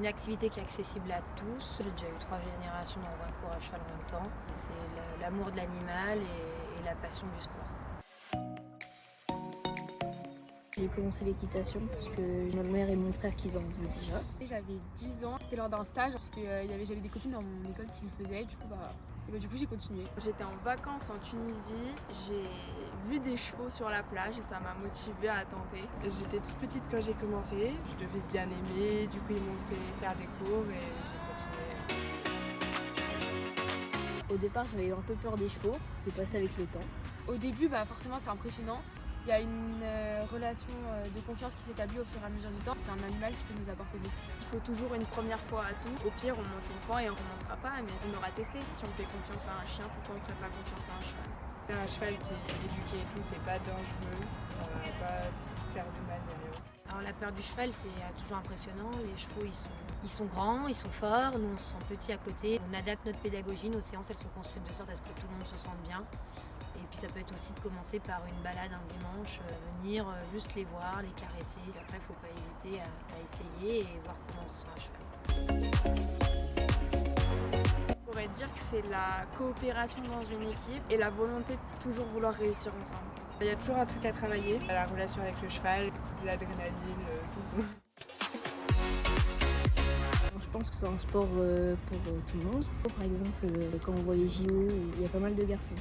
une activité qui est accessible à tous. J'ai déjà eu 3 générations dans un cours à cheval en même temps. C'est l'amour de l'animal et la passion du sport. J'ai commencé l'équitation parce que ma mère et mon frère qui en faisaient déjà. J'avais 10 ans, c'était lors d'un stage parce que j'avais des copines dans mon école qui le faisaient, du coup j'ai continué. J'étais en vacances en Tunisie, j'ai vu des chevaux sur la plage et ça m'a motivée à tenter. J'étais toute petite quand j'ai commencé, je devais bien aimer, du coup ils m'ont fait faire des cours et j'ai continué. Au départ, j'avais eu un peu peur des chevaux, c'est passé avec le temps. Au début, forcément c'est impressionnant. Il y a une relation de confiance qui s'établit au fur et à mesure du temps. C'est un animal qui peut nous apporter beaucoup. Il faut toujours une première fois à tout. Au pire, on monte une fois et on ne remontera pas, mais on aura testé. Si on fait confiance à un chien, pourquoi on ne ferait pas confiance à un cheval? Un cheval qui est éduqué et tout, c'est pas dangereux, ça va pas faire de mal ni rien. Alors la peur du cheval, c'est toujours impressionnant. Les chevaux, ils sont grands, ils sont forts. Nous, on se sent petits à côté. On adapte notre pédagogie. Nos séances, elles sont construites de sorte à ce que tout le monde se sente bien. Et puis ça peut être aussi de commencer par une balade un dimanche, venir juste les voir, les caresser. Et après, il ne faut pas hésiter à essayer et voir comment se sent un cheval. On pourrait dire que c'est la coopération dans une équipe et la volonté de toujours vouloir réussir ensemble. Il y a toujours un truc à travailler, la relation avec le cheval, l'adrénaline, tout. Je pense que c'est un sport pour tout le monde. Par exemple, quand on voit les JO, il y a pas mal de garçons.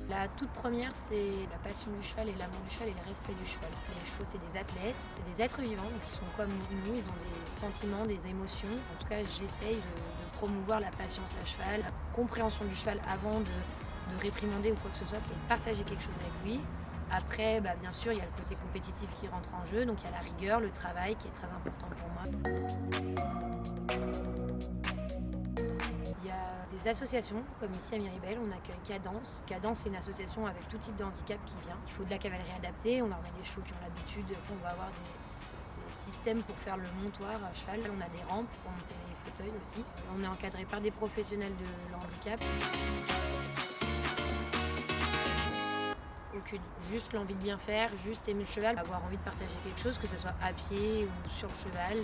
La toute première, c'est la passion du cheval et l'amour du cheval et le respect du cheval. Les chevaux, c'est des athlètes, c'est des êtres vivants, donc ils sont comme nous, ils ont des sentiments, des émotions. En tout cas, j'essaye de promouvoir la patience à cheval, la compréhension du cheval avant de réprimander ou quoi que ce soit, c'est de partager quelque chose avec lui. Après, bien sûr, il y a le côté compétitif qui rentre en jeu, donc il y a la rigueur, le travail qui est très important pour moi. Il y a des associations, comme ici à Miribel, on accueille Cadence. Cadence, c'est une association avec tout type de handicap qui vient. Il faut de la cavalerie adaptée, on leur met des chevaux qui ont l'habitude, on va avoir des systèmes pour faire le montoir à cheval. On a des rampes pour monter les fauteuils aussi. On est encadré par des professionnels de handicap. Aucune. Juste l'envie de bien faire, juste aimer le cheval, avoir envie de partager quelque chose, que ce soit à pied ou sur le cheval.